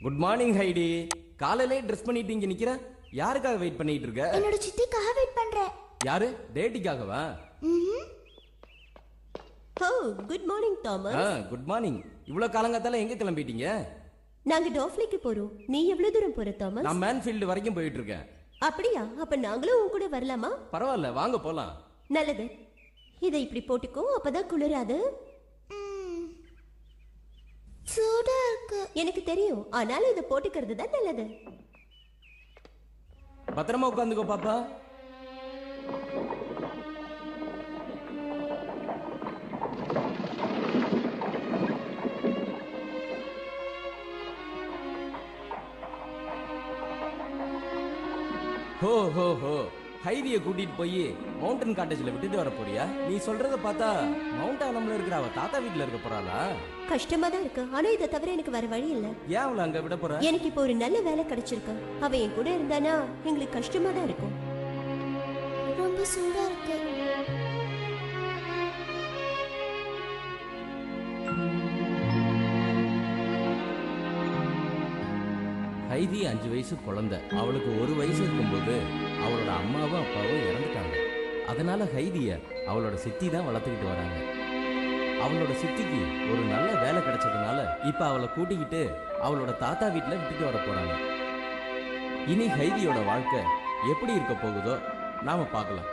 Good morning ஹைடி. காலையிலே dress பண்ணிட்டு இங்க நிக்கிற, யாருக்காக வெயிட் பண்ணிட்டு இருக்க? என்னோட சித்திக்காக வெயிட் பண்றேன். யாரு? டேட்டிக்காகவா? Oh good morning Thomas. Good morning. இவ்வளவு காலங்காத்தால எங்க கிளம்பிட்டீங்க? நாங்க டாஃப்லிக்கு போறோம். நீ எவ்வளவு தூரம் போற தாமஸ்? நான் மேன்ஃபீல்ட் வரைக்கும் போயிட்டு இருக்கேன். அப்படியா? அப்ப நாங்களும் உன் கூட வரலாமா? பரவாயில்ல, வாங்க போலாம். நல்லது. இதை இப்படி போட்டுக்கோ, அப்பதான் குளிராது. சூடா இருக்கு. எனக்கு தெரியும், ஆனாலும் இதை போட்டுக்கிறது தான் நல்லது. பத்திரமா உட்காந்துக்கோ பாப்பா. ஹோ ஹோ ஹோ, ஹைதியை கூட்டிட்டு போய் மவுண்டன் காட்டேஜ்ல விட்டுட்டு வர போறியா? நீ சொல்றத பார்த்தா மவுண்ட் ஆனம்ல இருக்கிற அவ தாத்தா வீட்டுல இருக்க போறாளா? கஷ்டமா தான் இருக்கு, ஆனா இதை தவிர எனக்கு வேற வழி இல்ல. ஏன் அவளை அங்க விட போற? எனக்கு இப்போ ஒரு நல்ல வேலை கிடைச்சிருக்கு. அவ என் கூட இருந்தானா எங்களுக்கு கஷ்டமா தான் இருக்கும். ரொம்ப சூடா இருக்கு. ஹைதி 5 வயசு குழந்தை. அவளுக்கு 1 வயசு இருக்கும்போது அவளோட அம்மாவும் அப்பாவும் இறந்துட்டாங்க. அதனால ஹைதிய அவளோட சித்தி தான் வளர்த்துக்கிட்டு வராங்க. அவளோட சித்திக்கு ஒரு நல்ல வேலை கிடைச்சதுனால இப்ப அவளை கூட்டிக்கிட்டு அவளோட தாத்தா வீட்டுல விட்டுட்டு வர போறாங்க. இனி ஹைதியோட வாழ்க்கை எப்படி இருக்க போகுதோ நாம பார்க்கலாம்.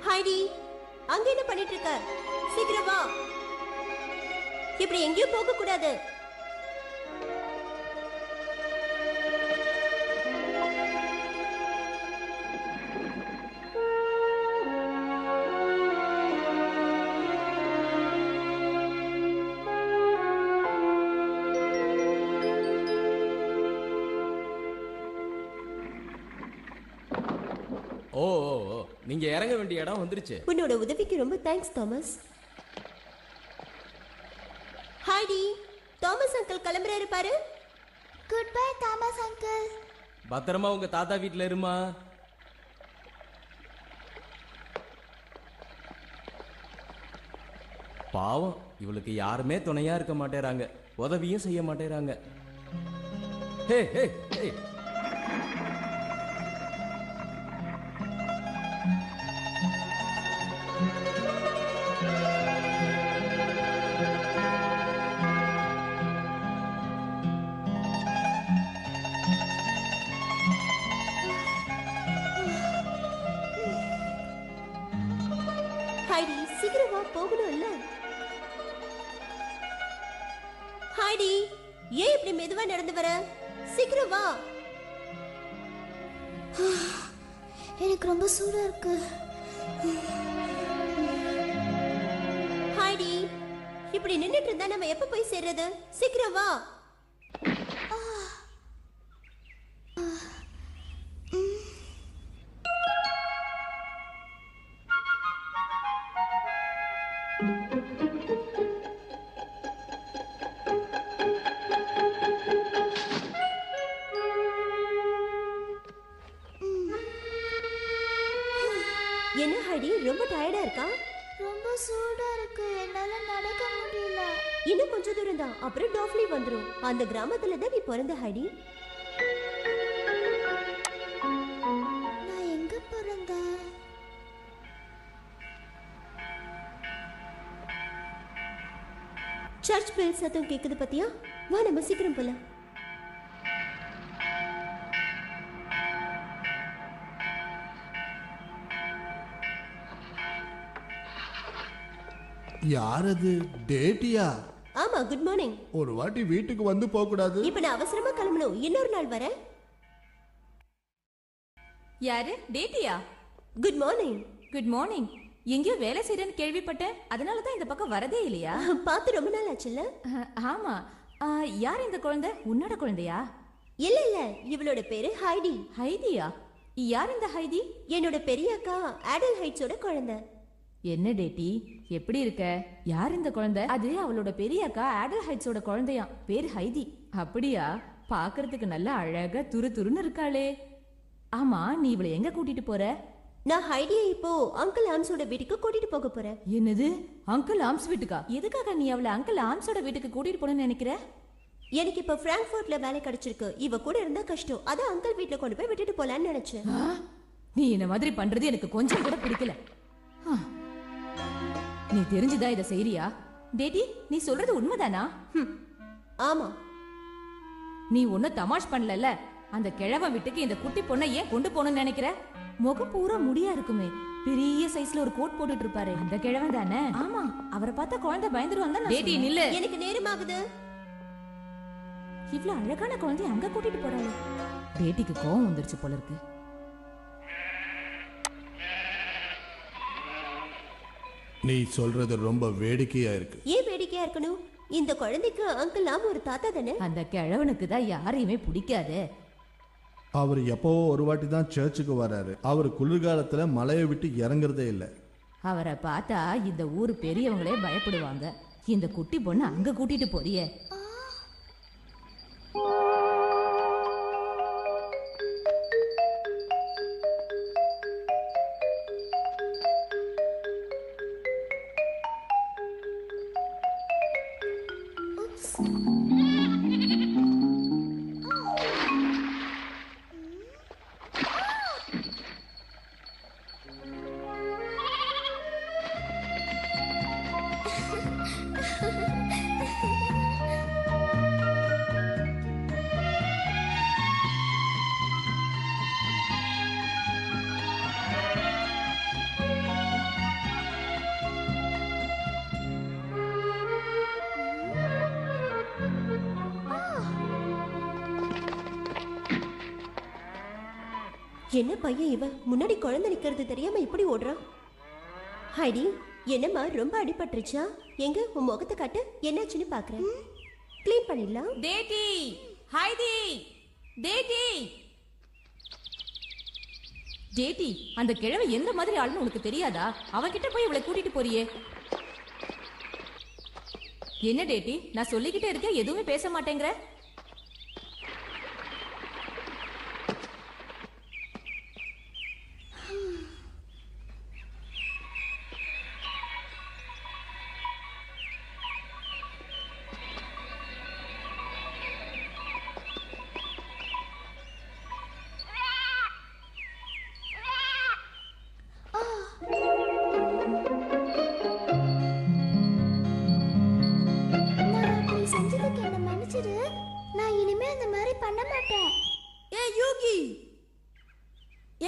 ஹைடி, அங்க என்ன பண்ணிட்டு இருக்க? சீக்கிரம் வா. இப்படி எங்கேயும் போக கூடாது. ஓ ஓ ஓ, நீங்க இறங்க வேண்டிய இடம் வந்துருச்சு. உன்னோட உதவிக்கு ரொம்ப தேங்க்ஸ் தாமஸ். ஹைடி, தாமஸ் அங்கிள் கிளம்புறாரு பாரு. Good bye Thomas uncle. பத்திரமா உங்க தாத்தா வீட்டுல இருமா. பாவம், இவளுக்கு யாருமே துணையா இருக்க மாட்டேறாங்க, உதவியும் செய்ய மாட்டேறாங்க. ஹே ஹே ஹே. ஹைடி, சீக்கிரம் வா, போகணும் இல்ல? ஹைடி, ஏன் இப்படி மெதுவா நடந்து வர? சீக்கிரம் வா. எனக்கு ரொம்ப சூடா இருக்கு. ஹைடி, இப்படி நின்னுட்டு இருந்தா நம்ம எப்ப போய் சேர்றது? சீக்கிரம் வா. டயர்டா இருக்கா? ரொம்ப சூடா இருக்கு, என்னால நடக்க முடியல. இன்னும் கொஞ்ச தூரம் தான், அப்புறம் டாஃப்லி வந்துரும். அந்த கிராமத்துல தான் நீ பிறந்த ஹைடி. நான் எங்க பிறந்தேன்? சர்ச் பெல் சத்தம் கேக்குது பத்தியா? வா நம்ம சீக்கிரம் போலாம். யார் அது? டேட்டியா? ஆமா, குட் மார்னிங். ஒரு வாட்டி வீட்டுக்கு வந்து போக கூடாது? இப்ப நான் அவசரமா கிளம்பணும், இன்னொரு நாள் வரேன். யாரு? டேட்டியா? Good morning. Good morning. எங்கேயோ வேலை செய்யறேன்னு கேள்விப்பட்டேன், அதனால தான் இந்த பக்கம் வரதே இல்லையா? பார்த்து ரொம்ப நாள் ஆச்சுல்ல? ஆமா. யார் இந்த குழந்தை? உன்னோட குழந்தையா? இல்ல இல்ல, இவளோட பேரு ஹைடி. ஹைதியா? யார் இந்த ஹைதி? என்னோட பெரிய அக்கா ஆடல் ஹைட்ஸோட குழந்தை. என்ன டேட்டி, எப்படி இருக்க? யார் இந்த குழந்தை? அது அவளோட பெரிய அக்கா ஆடல் ஹைட்ஸோட குழந்தையா, பேரு ஹைதி. அப்படியா? பாக்குறதுக்கு நல்லா அழகா துரு துருன்னு இருக்காளே. ஆமா, நீ இவளை எங்க கூட்டிட்டு போற? நான் ஹைடியை இப்போ அங்கிள் ஆம்ஸோட வீட்டுக்கு கூட்டிட்டு போக போறேன். என்னது, அங்கிள் ஆம்ஸ் வீட்டுக்கா? எதுக்காக நீ அவளை அங்கிள் ஆம்ஸோட வீட்டுக்கு கூட்டிட்டு போகணும்னு நினைக்கிற? எனக்கு இப்ப பிராங்க்ஃபர்ட்ல வேலை கிடைச்சிருக்கு, இவ கூட இருந்தா கஷ்டம், அதான் அங்கிள் வீட்டுல கொண்டு போய் விட்டுட்டு போலான்னு நினைச்சேன். நீ இந்த மாதிரி பண்றது எனக்கு கொஞ்சம் கூட பிடிக்கல. நீ தெரிஞ்சுதான் இதை செய்யறியா? டேடி, நீ சொல்றது உண்மைதானா? ஆமா. நீ ஒன்னும் தமாஷ் பண்ணல. அந்த கிழவன் வீட்டுக்கு இந்த குட்டி பொண்ணை ஏன் கொண்டு போகணும்னு நினைக்கிற? முகம் பூரா முடியா இருக்குமே, பெரிய சைஸ்ல ஒரு கோட் போட்டுட்டு இருப்பாரு, அந்த கிழவன் தானே? ஆமா, அவரை பார்த்தா குழந்தை பயந்துருவாங்க. டேடி நில்லு, எனக்கு நேரமாகுது. இவ்ளோ அழகான குழந்தைய அங்க கூட்டிட்டு போறாங்க. டேட்டிக்கு கோவம் வந்துருச்சு போல இருக்கு. நீ சொல்றது ரொம்ப வேடிக்கையா இருக்கு. ஏன் வேடிக்கையா இருக்கணும்? இந்த குழந்தைக்கு அங்கிள் ஆம் ஒரு தாத்தா தானே. அந்த கிழவனுக்கு தான் யாரையுமே பிடிக்காது. அவர் எப்போ ஒரு வாட்டி தான் சர்ச்சுக்கு வராரு. அவர் குளிர்காலத்துல மலையை விட்டு இறங்குறதே இல்லை. அவரை பார்த்தா இந்த ஊர் பெரியவங்களே பயப்படுவாங்க. இந்த குட்டி பொண்ணு அங்க கூட்டிட்டு போறியே. என்ன பையன் இவன், முன்னாடி குழந்தை நிக்கிறது தெரியாம இப்படி ஓடுறான். ஹைடி, என்னம்மா ரொம்ப அடிபட்டுருச்சா? எங்க உன் முகத்தை காட்டு, என்னாச்சுன்னு பாக்குறேன். க்ளீன் பண்ணிடலாம். Daddy, ஹைடி, daddy. டேடி, அந்த கிழவை எந்த மாதிரி ஆளுன்னு உனக்கு தெரியாதா? அவன்கிட்ட போய் இவளை கூட்டிட்டு போறியே. என்ன டேடி, நான் சொல்லிக்கிட்டே இருக்கேன், எதுவுமே பேச மாட்டேங்கிற. நான் இனிமே அந்த மாதிரி பண்ண மாட்டேன். ஏ யோகி,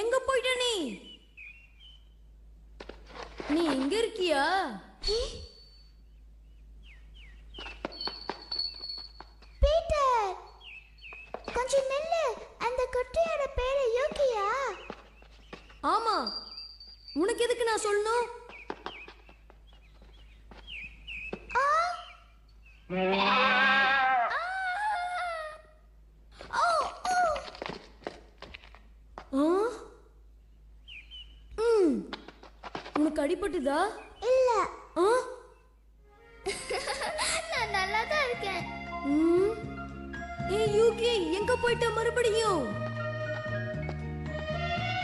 எங்க போயிட்ட நீ? நீ எங்க இருக்கியா? பீட்டர், கொஞ்சம் நில்லு. அந்த குட்டியோட பேரு யோகியா? ஆமா. உனக்கு எதுக்கு நான் சொல்லணும்? உனக்கு அடிபட்டுதா? இல்ல, நான் நல்லா தான் இருக்கேன். ஏய் யூகி, எங்க போயிட்ட மறுபடியும்?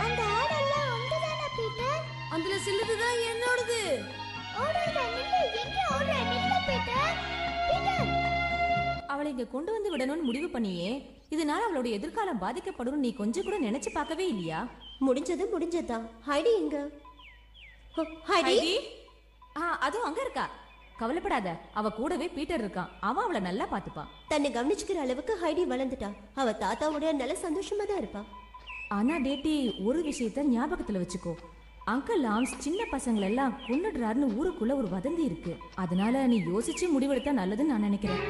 அந்த ஆடெல்லாம் உண்டுதானே பீட்டர்? அதுல சிலதுதான் என் பீட்டர் பீட்டர் அவளை இங்க கொண்டு வந்து விடணும்னு முடிவு பண்ணியே, இதனால அவளோட எதிர்காலம் பாதிக்கப்படும் நீ கொஞ்சம் கூட நினைச்சு பார்க்கவே இல்லையா? முடிஞ்சது முடிஞ்சதா. ஹைடி எங்க? ஹைடி ஹைடி? அதுவும் அங்க இருக்கா. கவலைப்படாத, அவ கூடவே பீட்டர் இருக்கான். அவன் அவளை நல்லா பாத்துப்பான். தன்னை கவனிச்சுக்கிற அளவுக்கு ஹைடி வளர்ந்துட்டா. அவ தாத்தாவோட நல்ல சந்தோஷமா தான் இருப்பா. ஆனா டேட்டி, ஒரு விஷயத்த ஞாபகத்துல வச்சுக்கோ. அங்கிள் லாம்ஸ் சின்ன பசங்களை எல்லாம் கொன்னுடுறாருன்னு ஊருக்குள்ள ஒரு வதந்தி இருக்கு. அதனால நீ யோசிச்சு முடிவெடுத்தா நல்லதுன்னு நான் நினைக்கிறேன்.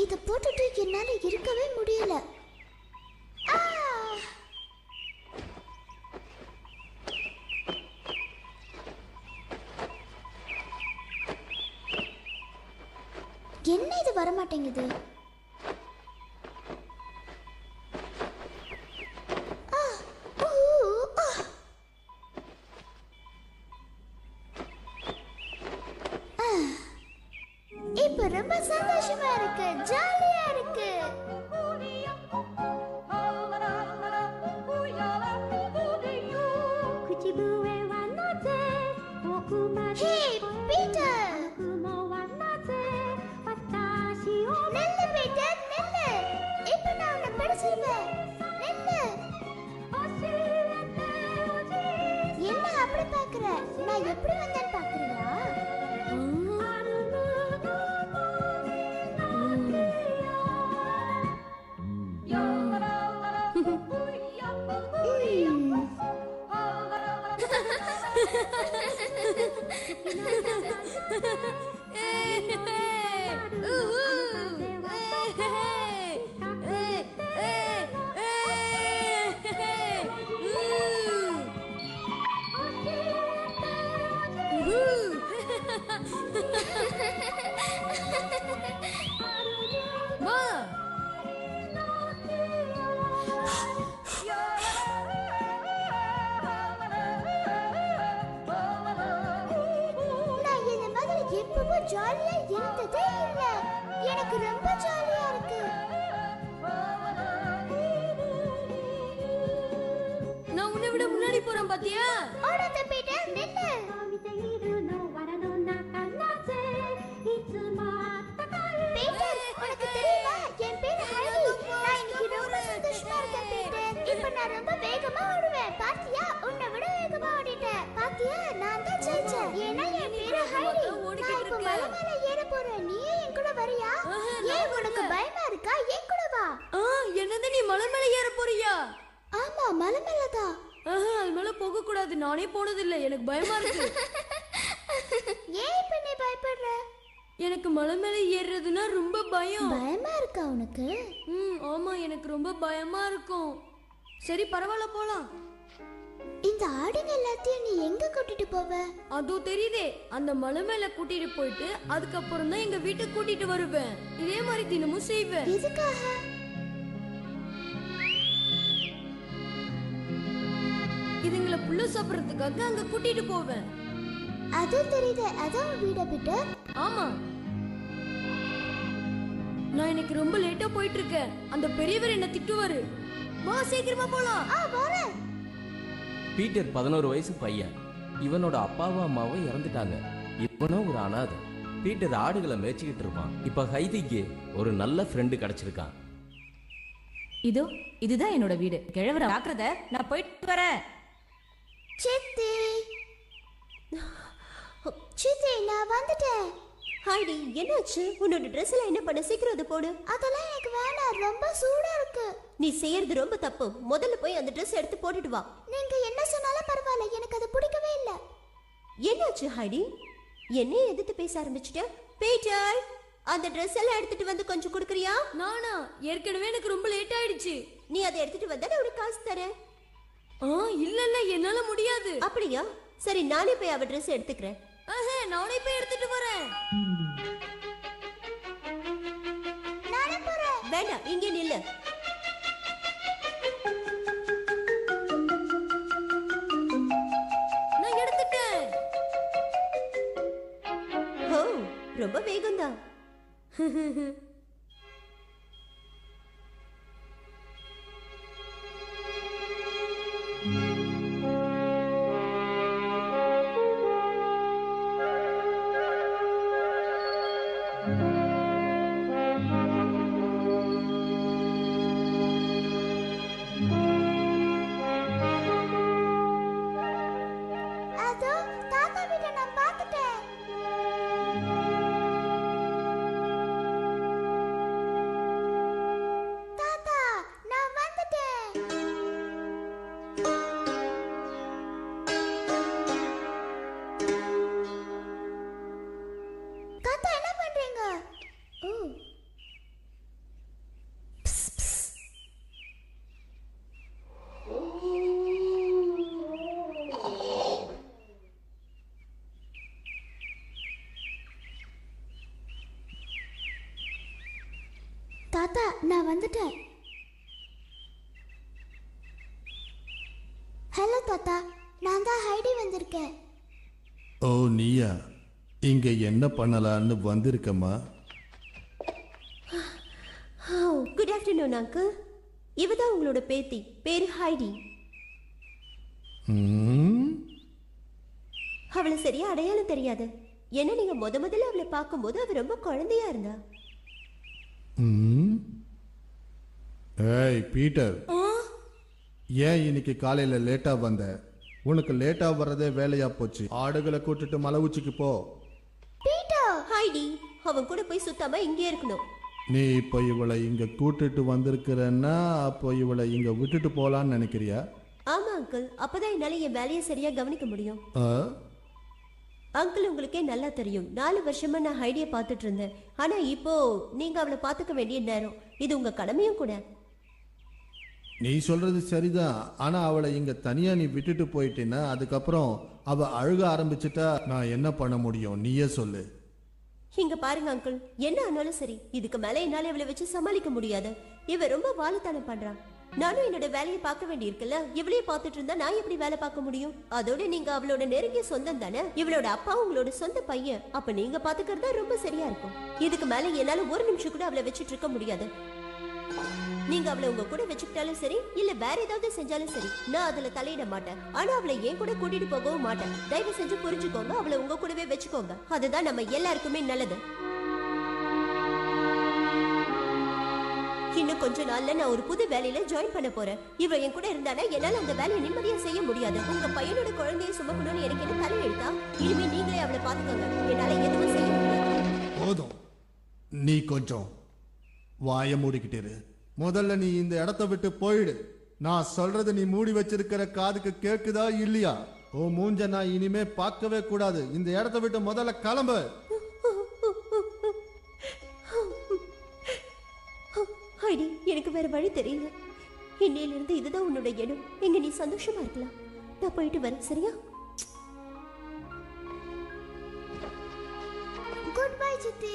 இத போட்டுட்டு என்னால இருக்கவே முடியல. என்ன இது வர மாட்டேங்குது? இப்ப ரொம்ப சந்தோஷமா இருக்கு, ஜாலியா இருக்கு. ஹே பீட்டர், நில்லு பீட்டர், நில்லு. இப்ப நான் உன்னை பிடிச்சிருவேன். நில்லு. என்ன அப்படி பாக்குற? நான் எப்படி வந்தேன்னு பாக்குறியா? எப்பவும் ஜாலியா இருந்ததே இல்ல. எனக்கு ரொம்ப ஜாலியா இருக்கு. நான் உன்னை விட முன்னாடி போறேன் பாத்தியா? ஓடாத பீட்டர், நில்லு. பீட்டர், உனக்கு தெரியுமா என் பேரு ஹைடி. நான் இன்னைக்கு ரொம்ப சந்தோஷமா இருக்கேன் பீட்டர். இப்ப நான் ரொம்ப வேகமா ஓடுவேன். பாத்தியா, உன்னை விட வேகமா ஓடிட்டேன். பாத்தியா, நான் தான் ஜெயிச்சேன். ஏன்னா என் பேரு ஹைடி. நான் இப்ப மலை மேல ஏற போறேன். நீயே என் கூட வரியா? ஏன் உனக்கு பயமா இருக்கா? என் கூட வா. என்னது, நீ மலை மேல ஏற போறியா? ஆமா, மலை மேலதான். அது மேல போக கூடாது. நானே போனதில்லை, எனக்கு பயமா இருக்கு. ஏன் இப்ப நீ பயப்படுற? எனக்கு மலை மேல ஏறுறதுன்னா ரொம்ப பயம். பயமா இருக்கா உனக்கு? ஆமா, எனக்கு ரொம்ப பயமா இருக்கும். சரி, பரவாயில்ல, போலாம். இந்த ஆடுங்க எல்லாத்தையும் நீ எங்க கூட்டிட்டு போவ? அதோ தெரியுதே, அந்த மலை மேல கூட்டிட்டு போயிட்டு அதுக்கப்புறம் தான் எங்க வீட்டுக்கு கூட்டிட்டு வருவேன். இதே மாதிரி தினமும் செய்வேன். எதுக்காக? இதுங்களை புல்ல சாப்பிடறதுக்காக அங்க கூட்டிட்டு போவேன். அது தெரியுது. அதான் வீட விட்டு. ஆமா, நான் இன்னைக்கு ரொம்ப லேட்டா போயிட்டு இருக்கேன். அந்த பெரியவர் என்ன திட்டுவாரு. வா, சீக்கிரமா போலாம். வரேன். பீட்டர் 11 வயசு பையன். இவனோட அப்பாவும் அம்மாவும் இறந்துட்டாங்க. இவனும் ஒரு அனாதை. பீட்டர் ஆடுகளை மேய்ச்சிக்கிட்டு இருப்பான். இப்ப ஹைதிக்கு ஒரு நல்ல ஃப்ரெண்டு கிடைச்சிருக்கான். இதுதான் என்னோட வீடு. கிழவர பாக்குறத நான் போயிட்டு வரேன். சித்தி, சித்தி, நான் வந்துட்டேன். ஹைடி, என்னாச்சு? உன்னோட ட்ரெஸ்ல என்ன பண்ண? சீக்கிரம் அதை போடு. அதெல்லாம் எனக்கு வேணாம், ரொம்ப சூடா இருக்கு. நீ செய்யறது ரொம்ப தப்பு. முதல்ல போய் அந்த ட்ரெஸ் எடுத்து போட்டுட்டு வா. நீங்க என்ன சொன்னாலும் பரவாயில்ல, எனக்கு அது பிடிக்கவே இல்ல. என்னாச்சு ஹைடி? என்னைய எதிர்த்து பேச ஆரம்பிச்சுட்ட? பீட்டர், அந்த ட்ரெஸ் எல்லாம் எடுத்துட்டு வந்து கொஞ்சம் கொடுக்குறியா? நானா? ஏற்கனவே எனக்கு ரொம்ப லேட் ஆயிடுச்சு. நீ அதை எடுத்துட்டு வந்தா நான் உனக்கு காசு தரேன். இல்ல இல்ல, என்னால முடியாது. அப்படியா? சரி, நானே போய் அவ ட்ரெஸ் எடுத்துக்கிறேன். நானே போய் எடுத்துட்டு வரேன். நானே போறேன். வேண்டாம், இங்கே நில்லு. ரொம்ப வேகம்தான். அதோ தாத்தா வீட்டை நான் பார்த்துட்டேன். தாத்தா நான் வந்துட்டேன். தாத்தா என்ன பண்றீங்க? ஓ தாத்தா நான் வந்துட்டேன். ஹலோ தாத்தா, நான் தான் ஹைடி வந்திருக்கேன். ஓ நீயா, இங்க என்ன பண்ணலான்னு வந்திருக்கம்மா? Good afternoon uncle. இவதான் உங்களோட பேத்தி, பேரு ஹைடி. ம், அவளை சரியா அடையாளம் தெரியாது. ஏன்னா நீங்க முதல்ல அவளை பார்க்கும்போது அவ ரொம்ப குழந்தையா இருந்தா. ம். ஏய் பீட்டர், ஏன் இன்னைக்கு காலையில லேட்டா வந்த? உனக்கு லேட்டா வர்றதே வேலையா போச்சு. ஆடுகளை கூட்டிட்டு மலை உச்சிக்கு போ. பீட்டர், ஹைடி, அவன் கூட போய் சுத்தாம இங்கே இருக்கணும். நீ இப்போ இவளை இங்க கூட்டிட்டு வந்திருக்கிறன்னா அப்போ இவளை இங்க விட்டுட்டு போலான்னு நினைக்கிறியா? ஆமா அங்கிள், அப்பதான் என்னால என் வேலையை சரியா கவனிக்க முடியும். ஆ? அங்கிள் உங்களுக்கே நல்லா தெரியும், 4 வருஷமா நான் ஹைடியை பார்த்துட்டு இருந்தேன். ஆனா இப்போ நீங்க அவளை பார்த்துக்க வேண்டிய நேரம். இது உங்க கடமையும் கூட. நீ சொல்றது சரிதான். ஆனா அவளை இங்க தனியா நீ விட்டுட்டு போயிட்டேன்னா அதுக்கப்புறம் அவ அழுக ஆரம்பிச்சுட்டா நான் என்ன பண்ண முடியும்? நீயே சொல்லு. இங்க பாருங்க அங்கிள், என்ன ஆனாலும் சரி, இதுக்கு மேல என்னால இவளை வச்சு சமாளிக்க முடியாது. இவ ரொம்ப வாழுத்தனம் பண்றான். நானும் என்னோட வேலையை பார்க்க வேண்டி இருக்குல்ல. இவளையே பார்த்துட்டு இருந்தா நான் எப்படி வேலை பார்க்க முடியும்? அதோட நீங்க அவளோட நெருங்கிய சொந்தம் தானே. இவளோட அப்பா உங்களோட சொந்த பையன். அப்ப நீங்க பாத்துக்கிறதா ரொம்ப சரியா இருக்கும். இதுக்கு மேல என்னால ஒரு நிமிஷம் கூட அவளை வச்சுட்டு இருக்க முடியாது. நீங்க அவளை உங்க கூட வச்சுக்கிட்டாலும் சரி, இல்ல வேற ஏதாவது செஞ்சாலும் சரி, நான் அதுல தலையிட மாட்டேன். ஆனா அவளை ஏன் கூட கூட்டிட்டு போகவும் மாட்டேன். தயவு செஞ்சு புரிஞ்சுக்கோங்க, அவளை உங்க கூடவே வச்சுக்கோங்க. அதுதான் நம்ம எல்லாருக்குமே நல்லது. இன்னும் கொஞ்ச நாள்ல நான் ஒரு புது வேலையில ஜாயின் பண்ண போறேன். இவ என் கூட இருந்தானா என்னால அந்த வேலையை நிம்மதியா செய்ய முடியாது. உங்க பையனோட குழந்தையை சுமக்கணும்னு எனக்கு என்ன தலை எழுத்தா? இனிமே நீங்களே அவளை பாத்துக்கோங்க. என்னால எதுவும் செய்ய முடியாது. போதும், நீ கொஞ்சம் வாய மூடிக்கிட்டு இரு. முதல்ல நீ இந்த இடத்த விட்டு போயிடு. நான் சொல்றது நீ மூடி வச்சிருக்கிற காதுக்கு கேக்குதா இல்லையா? ஓ மூஞ்ச நான் இனிமே பார்க்கவே கூடாது. இந்த இடத்த விட்டு முதல்ல கிளம்பு. ஹைடி, எனக்கு வேற வழி தெரியல. இன்னையில இருந்து இதுதான் உன்னோட இடம். எங்க நீ சந்தோஷமா இருக்கலாம். நான் போயிட்டு வரேன், சரியா? குட் பை சித்தி.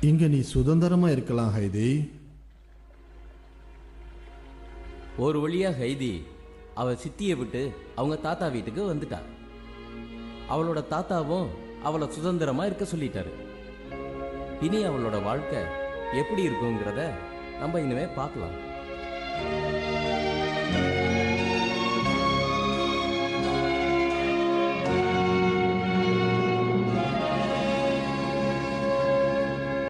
இங்க நீ சுதந்திரமா இருக்கலாம் ஹைதி. ஒரு வழியா ஹைதி அவ சித்தியை விட்டு அவங்க தாத்தா வீட்டுக்கு வந்துட்டா. அவளோட தாத்தாவும் அவளை சுதந்திரமா இருக்க சொல்லிட்டாரு. இனி அவளோட வாழ்க்கை எப்படி இருக்குங்கிறத நம்ம இனிமே பார்க்கலாம்.